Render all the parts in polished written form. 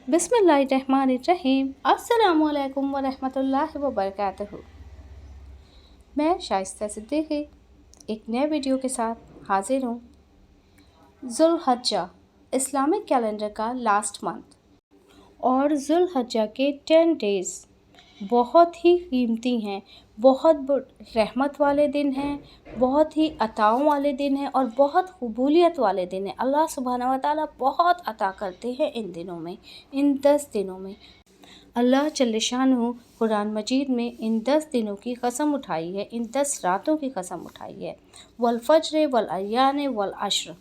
बिस्मिल्लाहिर्रहमानिर्रहीम। अस्सलामुअलैकुम वरहमतुल्लाहि वबरकातुहू। मैं शाइस्ता सिद्दीकी एक नए वीडियो के साथ हाजिर हूँ। ज़ुल्हज्जा इस्लामिक कैलेंडर का लास्ट मंथ और ज़ुल्हज्जा के 10 डेज़ बहुत ही कीमती हैं, बहुत रहमत वाले दिन हैं, बहुत ही अताओं वाले दिन हैं और बहुत कबूलियत वाले दिन हैं। अल्लाह सुब्हानहू व तआला बहुत अता करते हैं इन दिनों में, इन 10 दिनों में। अल्लाह जल्ल शानहू कुरान मजीद में इन 10 दिनों की कसम उठाई है, इन 10 रातों की कसम उठाई है। वल फज्र वल अय्यान वल अश्र।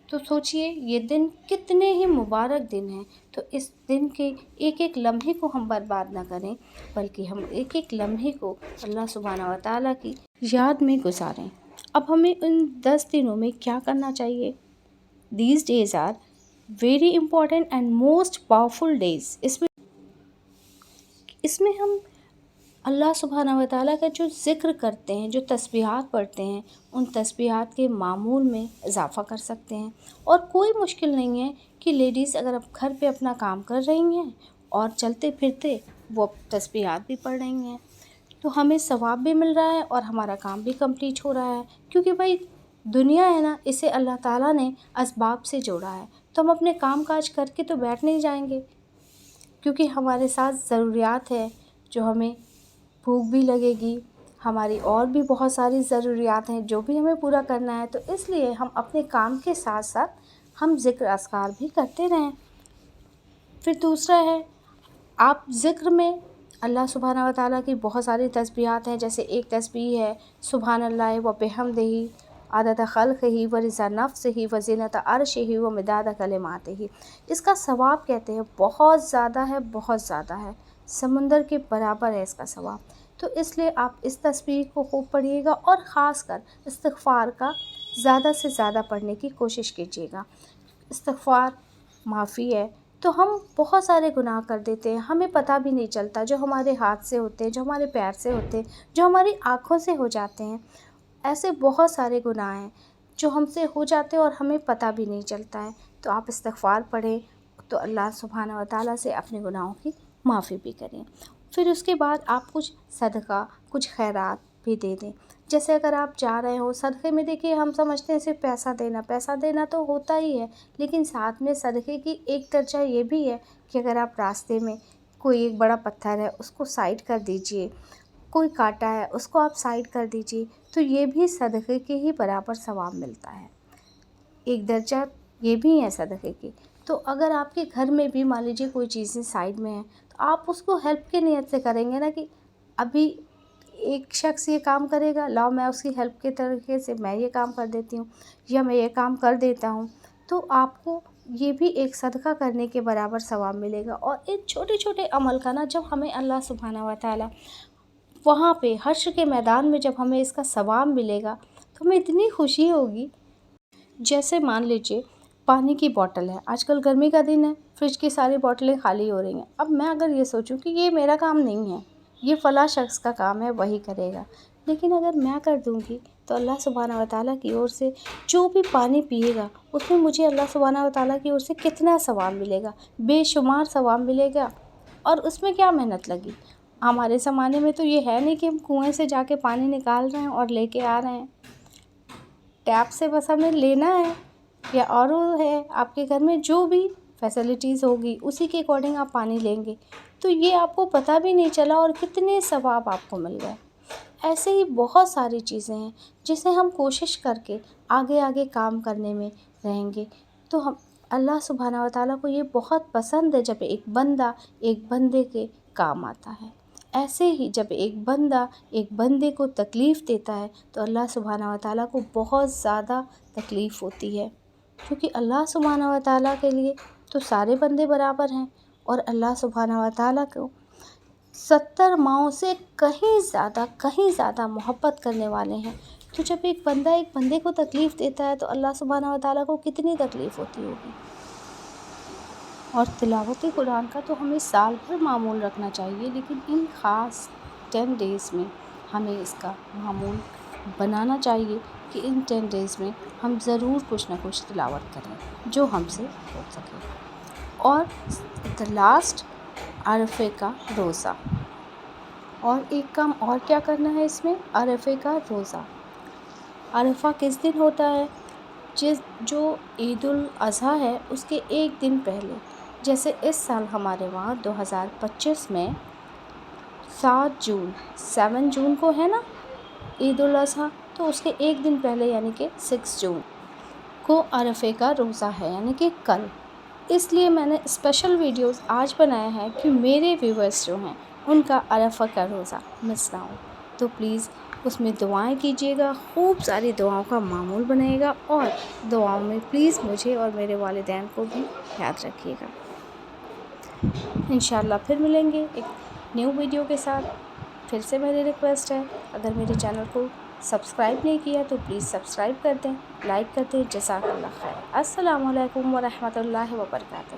तो सोचिए ये दिन कितने ही मुबारक दिन हैं। तो इस दिन के एक एक लम्हे को हम बर्बाद ना करें, बल्कि हम एक एक लम्हे को अल्लाह सुब्हानहू व तआला की याद में गुजारें। अब हमें इन 10 दिनों में क्या करना चाहिए? These days are very important and most powerful days। इसमें हम अल्लाह सुब्हानहू व तआला का जो ज़िक्र करते हैं, जो तस्बीहात पढ़ते हैं, उन तस्बीहात के मामूल में इजाफ़ा कर सकते हैं। और कोई मुश्किल नहीं है कि लेडीज़ अगर अब घर पे अपना काम कर रही हैं और चलते फिरते वो तस्बीहात भी पढ़ रही हैं, तो हमें सवाब भी मिल रहा है और हमारा काम भी कंप्लीट हो रहा है। क्योंकि भाई दुनिया है ना, इसे अल्लाह ताला ने असबाब से जोड़ा है, तो हम अपने काम काज करके तो बैठ नहीं जाएंगे, क्योंकि हमारे साथ ज़रूरियात है, जो हमें भूख भी लगेगी, हमारी और भी बहुत सारी ज़रूरियात हैं जो भी हमें पूरा करना है। तो इसलिए हम अपने काम के साथ साथ हम ज़िक्र अस्कार भी करते रहें। फिर दूसरा है, आप ज़िक्र में अल्लाह सुब्हानहू व तआला की बहुत सारी तस्बीहात हैं। जैसे एक तस्बीह है सुब्हानल्लाह व बिहम्दिही आदत खल्क़िही व रिज़ा नफ्सिही व ज़ीनत अर्शिही व मिदाद कलिमातिही। इसका सवाब कहते हैं बहुत ज़्यादा है, बहुत ज़्यादा है, समुंदर के बराबर है इसका सवाब। तो इसलिए आप इस तस्बीह को खूब पढ़िएगा और ख़ास कर इस्तिग़फ़ार का ज़्यादा से ज़्यादा पढ़ने की कोशिश कीजिएगा। इस्तिग़फ़ार माफ़ी है। तो हम बहुत सारे गुनाह कर देते हैं, हमें पता भी नहीं चलता, जो हमारे हाथ से होते हैं, जो हमारे पैर से होते हैं, जो हमारी आँखों से हो जाते हैं। ऐसे बहुत सारे गुनाह हैं जो हमसे हो जाते हैं और हमें पता भी नहीं चलता है। तो आप इस्तिग़फ़ार पढ़ें तो अल्लाह सुब्हानहू व तआला से अपने गुनाहों की माफ़ी भी करें। फिर उसके बाद आप कुछ सदका, कुछ खैरात भी दे दें। जैसे अगर आप जा रहे हो सदक़े में, देखिए हम समझते हैं सिर्फ पैसा देना तो होता ही है, लेकिन साथ में सदक़े की एक दर्जा ये भी है कि अगर आप रास्ते में कोई एक बड़ा पत्थर है उसको साइड कर दीजिए, कोई कांटा है उसको आप साइड कर दीजिए, तो ये भी सदक़े के ही बराबर सवाब मिलता है, एक दर्जा ये भी है सदक़े की। तो अगर आपके घर में भी मान लीजिए कोई चीज़ें साइड में हैं, तो आप उसको हेल्प की नीयत से करेंगे ना, कि अभी एक शख्स ये काम करेगा, लाओ मैं उसकी हेल्प के तरीके से मैं ये काम कर देती हूँ या मैं ये काम कर देता हूँ, तो आपको ये भी एक सदका करने के बराबर सवाब मिलेगा। और इन छोटे छोटे अमल का ना, जब हमें अल्लाह सुब्हानहू व तआला वहाँ पे हश्र के मैदान में जब हमें इसका सवाब मिलेगा, तो हमें इतनी खुशी होगी। जैसे मान लीजिए पानी की बोतल है, आजकल गर्मी का दिन है, फ्रिज की सारी बोतलें खाली हो रही हैं। अब मैं अगर ये सोचूं कि ये मेरा काम नहीं है, ये फ़लाँ शख्स का काम है, वही करेगा, लेकिन अगर मैं कर दूंगी तो अल्लाह सुब्हानहू व तआला की ओर से जो भी पानी पिएगा उसमें मुझे अल्लाह सुब्हानहू व तआला की ओर से कितना सवाब मिलेगा, बेशुमार सवाब मिलेगा। और उसमें क्या मेहनत लगी। हमारे ज़माने में तो ये है नहीं कि हम कुएँ से जाके पानी निकाल रहे हैं और लेके आ रहे हैं, टैप से बस हमें लेना है, या आरओ है, आपके घर में जो भी फैसिलिटीज़ होगी उसी के अकॉर्डिंग आप पानी लेंगे, तो ये आपको पता भी नहीं चला और कितने सवाब आपको मिल गए। ऐसे ही बहुत सारी चीज़ें हैं जिसे हम कोशिश करके आगे आगे काम करने में रहेंगे, तो हम अल्लाह सुब्हानहू व तआला को ये बहुत पसंद है जब एक बंदा एक बंदे के काम आता है। ऐसे ही जब एक बंदा एक बंदे को तकलीफ़ देता है तो अल्लाह सुब्हानहू व तआला को बहुत ज़्यादा तकलीफ़ होती है, क्योंकि अल्लाह सुब्हानहू व तआला के लिए तो सारे बंदे बराबर हैं और अल्लाह सुब्हानहू व तआला को 70 माओं से कहीं ज़्यादा मोहब्बत करने वाले हैं। तो जब एक बंदा एक बंदे को तकलीफ़ देता है तो अल्लाह सुब्हानहू व तआला को कितनी तकलीफ़ होती होगी। और तिलावत कुरान का तो हमें साल भर मामूल रखना चाहिए, लेकिन इन ख़ास 10 डेज़ में हमें इसका मामूल बनाना चाहिए कि इन 10 डेज़ में हम ज़रूर कुछ ना कुछ तिलावत करें जो हमसे हो सके। اور دا لاسٹ عرفے کا روزہ۔ اور ایک کام اور کیا کرنا ہے اس میں، عرفے کا روزہ۔ عرفہ کس دن ہوتا ہے؟ جو عید الاضحیٰ ہے اس کے ایک دن پہلے، جیسے اس سال ہمارے وہاں 2025 میں 7 جون کو ہے نا عید الاضحیٰ، تو اس کے ایک دن پہلے یعنی کہ 6 جون کو عرفے کا روزہ ہے، یعنی کہ کل۔ اس لیے میں نے اسپیشل ویڈیوز آج بنایا ہے کہ میرے ویورز جو ہیں ان کا عرفہ کا روزہ مس نہ ہو۔ تو پلیز اس میں دعائیں کیجیے گا، خوب ساری دعاؤں کا معمول بنائے گا، اور دعاؤں میں پلیز مجھے اور میرے والدین کو بھی یاد رکھیے گا۔ انشاءاللہ پھر ملیں گے ایک نیو ویڈیو کے ساتھ۔ پھر سے میری ریکویسٹ ہے، اگر میرے چینل کو سبسکرائب نہیں کیا تو پلیز سبسکرائب کر دیں، لائک کر دیں۔ جزاک اللہ خیر۔ السلام علیکم ورحمۃ اللہ وبرکاتہ۔